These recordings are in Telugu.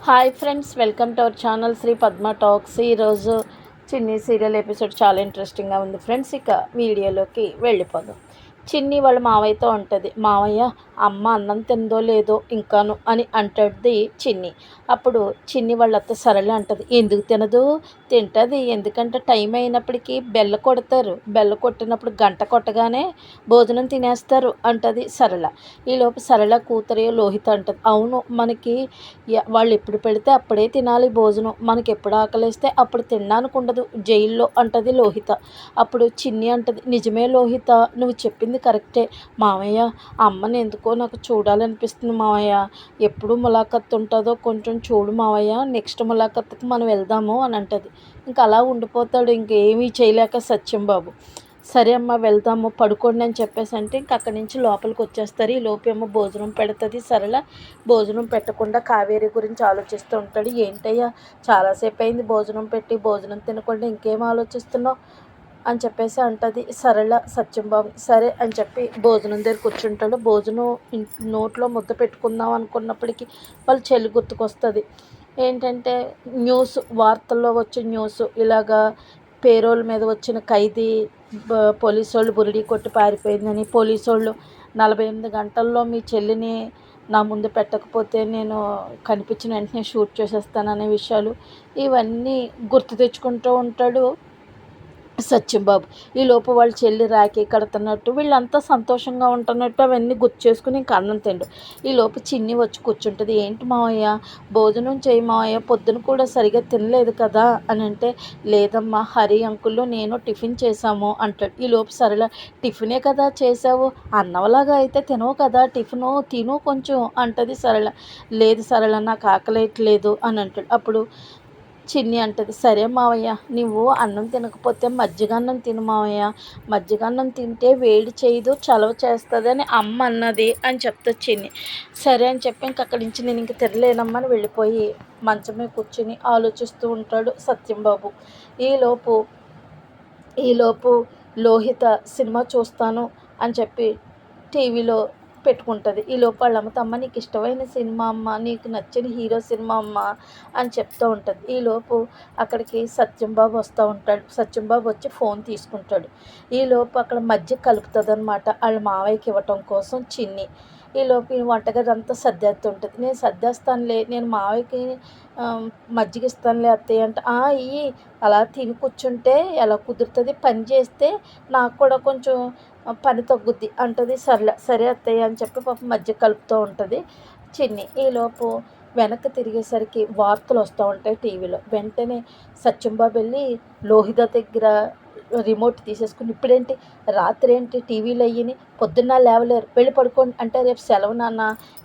Hi friends, welcome to our channel Sri Padma talks. ఈరోజు చిన్ని సీరియల్ ఎపిసోడ్ చాలా ఇంట్రెస్టింగ్గా ఉంది ఫ్రెండ్స్. ఇక వీడియోలోకి వెళ్ళిపోదాం. చిన్ని వాళ్ళ మావయ్యతో ఉంటుంది, మావయ్య అమ్మ అన్నం తిందో లేదో ఇంకాను అని అంటుంది చిన్ని. అప్పుడు చిన్ని వాళ్ళ అత్త సరళ అంటుంది, ఎందుకు తినదు, తింటుంది, ఎందుకంటే టైం అయినప్పటికీ బెల్ల కొడతారు, బెల్ల కొట్టినప్పుడు గంట కొట్టగానే భోజనం తినేస్తారు అంటుంది సరళ. ఈలోపు సరళ కూతురు లోహిత అంటుంది, అవును మనకి వాళ్ళు ఎప్పుడు పెడితే అప్పుడే తినాలి భోజనం, మనకి ఎప్పుడు ఆకలిస్తే అప్పుడు తినడానికి ఉండదు జైల్లో అంటుంది లోహిత. అప్పుడు చిన్ని అంటుంది, నిజమే లోహిత, నువ్వు చెప్పింది కరెక్టే మావయ్య, అమ్మని ఎందుకో నాకు చూడాలనిపిస్తుంది మావయ్య, ఎప్పుడు ములాఖత్ ఉంటుందో కొంచెం చూడు మావయ్య, నెక్స్ట్ ములాఖత్కి మనం వెళ్దాము అని అంటుంది. ఇంకా అలా ఉండిపోతాడు, ఇంకేమీ చేయలేక సత్యం బాబు. సరే అమ్మ వెళ్దాము, పడుకోండి అని చెప్పేసి అంటే ఇంక అక్కడి నుంచి లోపలికి వచ్చేస్తారు. ఈ లోపేమో భోజనం పెడుతుంది సరళ. భోజనం పెట్టకుండా కావేరి గురించి ఆలోచిస్తూ ఉంటాడు. ఏంటయ్యా చాలాసేపు అయింది భోజనం పెట్టి, భోజనం తినకుండా ఇంకేం ఆలోచిస్తున్నావు అని చెప్పేసి అంటుంది సరళ సత్యంబాబు. సరే అని చెప్పి భోజనం దగ్గర కూర్చుంటాడు. భోజనం నోట్లో ముద్ద పెట్టుకుందాం అనుకున్నప్పటికీ వాళ్ళ చెల్లి గుర్తుకొస్తుంది. ఏంటంటే న్యూస్, వార్తల్లో వచ్చే న్యూస్, ఇలాగా పేరోల్ మీద వచ్చిన ఖైదీ పోలీసు వాళ్ళు బురిడి కొట్టి పారిపోయిందని, పోలీసు వాళ్ళు 48 గంటల్లో మీ చెల్లిని నా ముందు పెట్టకపోతే నేను కనిపించిన వెంటనే షూట్ చేసేస్తాననే విషయాలు ఇవన్నీ గుర్తు తెచ్చుకుంటూ ఉంటాడు సత్యంబాబు. ఈ లోపు వాళ్ళ చెల్లి రాఖీ కడుతున్నట్టు, వీళ్ళంతా సంతోషంగా ఉంటున్నట్టు అవన్నీ గుర్తు చేసుకుని ఇంక అన్నం తిండు. ఈ లోపు చిన్ని వచ్చి కూర్చుంటుంది. ఏంటి మావయ్య భోజనం చేయి మావయ్య, పొద్దున కూడా సరిగా తినలేదు కదా అని అంటే, లేదమ్మా హరి అంకుల్ నేను టిఫిన్ చేశాము అంటాడు. ఈ లోపు సరళ, టిఫినే కదా చేసావు, అన్నంలాగా అయితే తినవు కదా, టిఫిను తిను కొంచెం అంటుంది సరళ. లేదు సరళ నాకు ఆకలేయట్లేదు అని అంటాడు. అప్పుడు చిన్ని అంటది, సరే మావయ్య నువ్వు అన్నం తినకపోతే మజ్జిగన్నం తిను మావయ్య, మజ్జిగన్నం తింటే వేడి చేయదు చలవ చేస్తుంది అని అమ్మ అన్నది అని చెప్తుంది చిన్ని. సరే అని చెప్పి ఇంక అక్కడి నుంచి నేను ఇంక తినలేనమ్మని వెళ్ళిపోయి మంచం మీద కూర్చుని ఆలోచిస్తూ ఉంటాడు సత్యంబాబు. ఈలోపు ఈలోపు లోహిత సినిమా చూస్తాను అని చెప్పి టీవీలో పెట్టుకుంటుంది. ఈలోపు వాళ్ళ అమ్మ నీకు ఇష్టమైన సినిమా అమ్మ, నీకు నచ్చిన హీరో సినిమా అమ్మ అని చెప్తూ ఉంటుంది. ఈలోపు అక్కడికి సత్యంబాబు వస్తూ ఉంటాడు. సత్యంబాబు వచ్చి ఫోన్ తీసుకుంటాడు. ఈలోపు అక్కడ మధ్య కలుపుతుంది అనమాట వాళ్ళ మావయ్యకి ఇవ్వటం కోసం చిన్ని. ఈలోపు ఈ వంటగది అంతా సర్దేస్తుంటుంది. నేను సర్దేస్తానులే, నేను మావయ్యకి మజ్జిగ ఇస్తానులే అత్తయ్య అంటే, ఇయ్యి అలా తిని కూర్చుంటే ఎలా కుదురుతుంది, పని చేస్తే నాకు కూడా కొంచెం పని తగ్గుద్ది అంటుంది సర్లే. సరే అత్తయ్య అని చెప్పి పాపం మధ్య కలుపుతూ ఉంటుంది చిన్ని. ఈలోపు వెనక్కి తిరిగేసరికి వార్తలు వస్తూ ఉంటాయి టీవీలో. వెంటనే సత్యంబాబు వెళ్ళి లోహిత దగ్గర రిమోట్ తీసేసుకుని, ఇప్పుడేంటి రాత్రి ఏంటి టీవీలో అయ్యని, పొద్దున్న లేవలేరు, వెళ్ళి పడుకోండి అంటే, రేపు సెలవు నాన్న,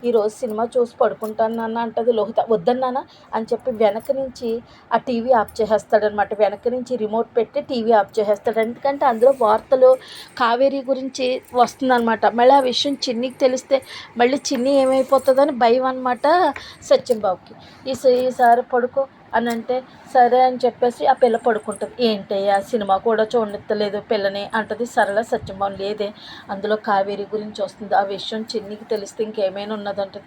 ఈరోజు సినిమా చూసి పడుకుంటాను నాన్న అంటుంది లోహిత. వద్దన్నానా అని చెప్పి వెనక నుంచి ఆ టీవీ ఆఫ్ చేసేస్తాడనమాట. వెనక నుంచి రిమోట్ పెట్టి టీవీ ఆఫ్ చేసేస్తాడు. ఎందుకంటే అందులో వార్తలు కావేరీ గురించి వస్తుందన్నమాట. మళ్ళీ ఆ విషయం చిన్నికి తెలిస్తే మళ్ళీ చిన్ని ఏమైపోతుందని భయం అనమాట సత్యంబాబుకి. ఈసారి పడుకో అని అంటే, సరే అని చెప్పేసి ఆ పిల్ల పడుకుంటుంది. ఏంటయ్యా సినిమా కూడా చూడనిత్తలేదు పిల్లని అంటది సరళ. సత్యంబాబు, లేదే అందులో కావేరీ గురించి వస్తుంది, ఆ విషయం చిన్నికి తెలిస్తే ఇంకేమైనా ఉన్నదంటది.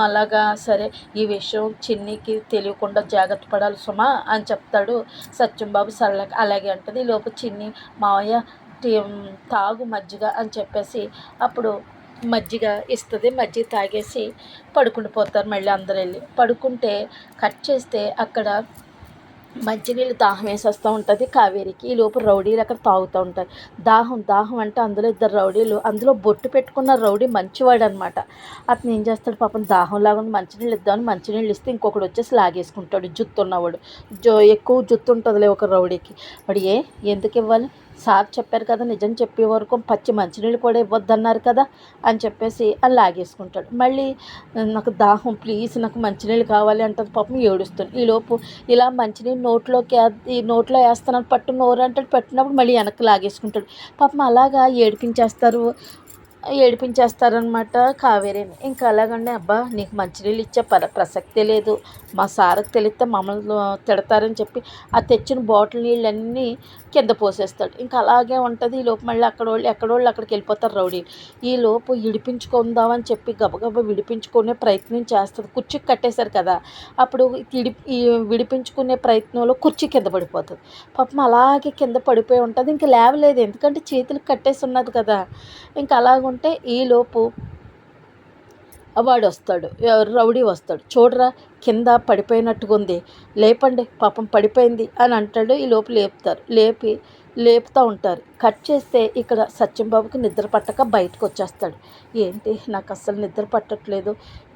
అలాగా, సరే ఈ విషయం చిన్నికి తెలియకుండా జాగ్రత్త పడాలి సుమా అని చెప్తాడు సత్యంబాబు సరళకి. అలాగే అంటది. ఈ లోపు చిన్ని, మావయ్య తాగు మజ్జిగ అని చెప్పేసి అప్పుడు మజ్జిగ ఇస్తుంది. మజ్జిగ తాగేసి పడుకుని పోతారు. మళ్ళీ అందరూ వెళ్ళి పడుకుంటే కట్ చేస్తే అక్కడ మంచినీళ్ళు దాహం వేసేస్తూ ఉంటుంది కావేరికి. ఈ లోపు రౌడీలు అక్కడ తాగుతూ ఉంటారు. దాహం దాహం అంటే అందులో ఇద్దరు రౌడీలు, అందులో బొట్టు పెట్టుకున్న రౌడీ మంచివాడు అనమాట. అతను ఏం చేస్తాడు, పాపం దాహం లాగా మంచినీళ్ళు ఇద్దామని మంచినీళ్ళు ఇస్తే ఇంకొకడు వచ్చేసి లాగేసుకుంటాడు, జుత్తు ఉన్నవాడు. ఎక్కువ జుత్తు ఉంటుందిలే ఒక రౌడీకి. వాడు ఎందుకు ఇవ్వాలి, సార్ చెప్పారు కదా నిజం చెప్పే వరకు పచ్చి మంచినీళ్ళు కూడా ఇవ్వద్దన్నారు కదా అని చెప్పేసి అది లాగేసుకుంటాడు. మళ్ళీ నాకు దాహం ప్లీజ్ నాకు మంచినీళ్ళు కావాలి అంటుంది, పాపం ఏడుస్తుంది. ఈలోపు ఇలా మంచినీళ్ళు నోట్లో వేస్తున్నాను పట్టు నోరు అంటాడు. పట్టినప్పుడు మళ్ళీ వెనక్కి లాగేసుకుంటాడు. పాపం అలాగా ఏడిపించేస్తారు ఏడిపించేస్తారనమాట కావేరిని. ఇంకా అలాగండి అబ్బా నీకు మంచినీళ్ళు ఇచ్చే ప్రసక్తే లేదు, మా సార్కి తెలిస్తే మమ్మల్ని తిడతారని చెప్పి ఆ తెచ్చిన బాటిల్ నీళ్ళన్నీ కింద పోసేస్తాడు. ఇంకా అలాగే ఉంటుంది. ఈలోపు మళ్ళీ ఎక్కడోళ్ళు అక్కడికి వెళ్ళిపోతారు రౌడీలు. ఈలోపు విడిపించుకుందామని చెప్పి గబగబా విడిపించుకునే ప్రయత్నం చేస్తుంది. కుర్చీకి కట్టేశారు కదా, అప్పుడు ఈ విడిపించుకునే ప్రయత్నంలో కుర్చీ కింద పడిపోతుంది. పాపం అలాగే కింద పడిపోయి ఉంటుంది. ఇంక లేవలేదు, ఎందుకంటే చేతులకు కట్టేసి ఉన్నది కదా. ఇంకా అలాగుంటే ఈలోపు వాడు వస్తాడు, రౌడీ వస్తాడు. చూడరా కింద పడిపోయినట్టుగా ఉంది, లేపండి పాపం పడిపోయింది అని అంటాడు. ఈ లోపు లేపుతూ ఉంటారు. కట్ చేస్తే ఇక్కడ సత్యంబాబుకి నిద్ర పట్టక బయటకు వచ్చేస్తాడు. ఏంటి నాకు అస్సలు నిద్ర పట్టట్లేదు,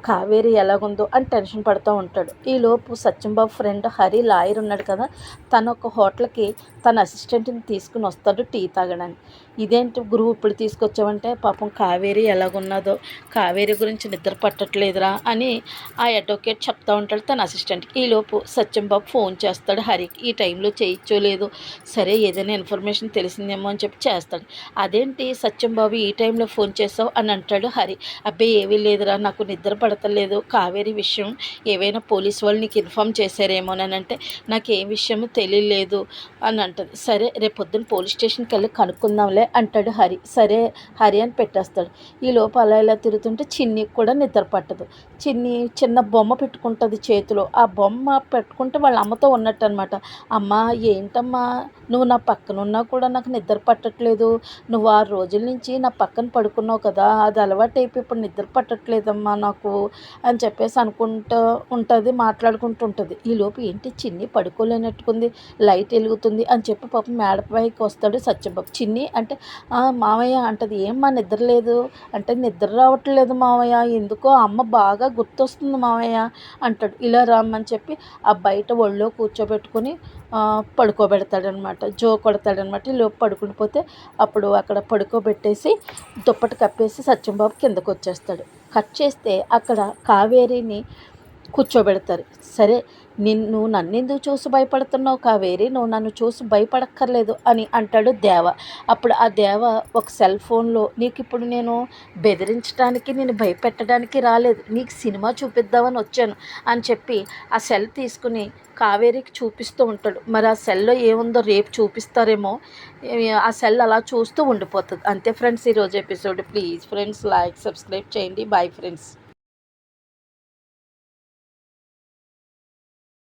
కావేరి ఎలాగుందో అని టెన్షన్ పడుతూ ఉంటాడు. ఈలోపు సత్యంబాబు ఫ్రెండ్ హరి లాయర్ ఉన్నాడు కదా, తను ఒక హోటల్కి తన అసిస్టెంట్ని తీసుకుని వస్తాడు టీ తాగడానికి. ఇదేంటి గురువు ఇప్పుడు తీసుకొచ్చావంటే, పాపం కావేరి ఎలాగున్నదో, కావేరి గురించి నిద్ర పట్టట్లేదురా అని ఆ అడ్వకేట్ చెప్తా ఉంటాడు తన అసిస్టెంట్కి. ఈలోపు సత్యంబాబు ఫోన్ చేస్తాడు హరికి. ఈ టైంలో చేయించో లేదు, సరే ఏదైనా ఇన్ఫర్మేషన్ తెలిసిందేమో అని చెప్పి చేస్తాడు. అదేంటి సత్యంబాబు ఈ టైంలో ఫోన్ చేసావు అని అంటాడు హరి. అబ్బాయి ఏమీ లేదురా, నాకు నిద్ర పడతలేదు, కావేరి విషయం ఏవైనా పోలీస్ వాళ్ళు నీకు ఇన్ఫామ్ చేశారేమోనని అంటే, నాకు ఏ విషయమో తెలియలేదు అని అంటుంది. సరే రేపు పొద్దున్న పోలీస్ స్టేషన్కి వెళ్ళి కనుక్కుందాంలే అంటాడు హరి. సరే హరి అని పెట్టేస్తాడు. ఈ లోపు అలా ఇలా తిరుగుతుంటే చిన్నికి కూడా నిద్ర పట్టదు. చిన్న బొమ్మ పెట్టుకుంటుంది చేతిలో. ఆ బొమ్మ పెట్టుకుంటే వాళ్ళ అమ్మతో ఉన్నట్టు అనమాట. అమ్మ ఏంటమ్మా నువ్వు నా పక్కన ఉన్నా కూడా నాకు నిద్ర పట్టట్లేదు, నువ్వు 6 రోజుల నుంచి నా పక్కన పడుకున్నావు కదా, అది అలవాటు అయిపోయి ఇప్పుడు నిద్ర పట్టట్లేదమ్మా నాకు అని చెప్పేసి అనుకుంటూ ఉంటుంది, మాట్లాడుకుంటూ ఉంటుంది. ఈలోపు ఏంటి చిన్ని పడుకోలేనట్టుకుంది, లైట్ వెలుగుతుంది అని చెప్పి పాపం మేడపైకి వస్తాడు సత్యబాబు. చిన్ని అంటే మామయ్య అంటది. ఏమ్మా నిద్ర లేదు అంటే, నిద్ర రావట్లేదు మామయ్య, ఎందుకో అమ్మ బాగా గుర్తొస్తుంది మామయ్య అంటాడు. ఇలా రమ్మని చెప్పి ఆ బయట ఒళ్ళో కూర్చోబెట్టుకుని పడుకోబెడతాడనమాట, కొడతాడనమాట. లోపు పడుకుని పోతే అప్పుడు అక్కడ పడుకోబెట్టేసి దుప్పటి కప్పేసి సత్యంబాబు కిందకు వచ్చేస్తాడు. కట్ చేస్తే అక్కడ కావేరిని కూర్చోబెడతారు. సరే నన్నెందుకు చూసి భయపడుతున్నావు కావేరి, నువ్వు నన్ను చూసి భయపడక్కర్లేదు అని అంటాడు దేవ. అప్పుడు ఆ దేవ ఒక సెల్ ఫోన్లో, నీకు ఇప్పుడు నేను బెదిరించడానికి, నేను భయపెట్టడానికి రాలేదు, నీకు సినిమా చూపిద్దామని వచ్చాను అని చెప్పి ఆ సెల్ తీసుకుని కావేరికి చూపిస్తూ ఉంటాడు. మరి ఆ సెల్లో ఏముందో రేపు చూపిస్తారేమో, ఆ సెల్ అలా చూస్తూ ఉండిపోతుంది. అంతే ఫ్రెండ్స్ ఈరోజు episode. Please friends like subscribe చేయండి. Bye friends.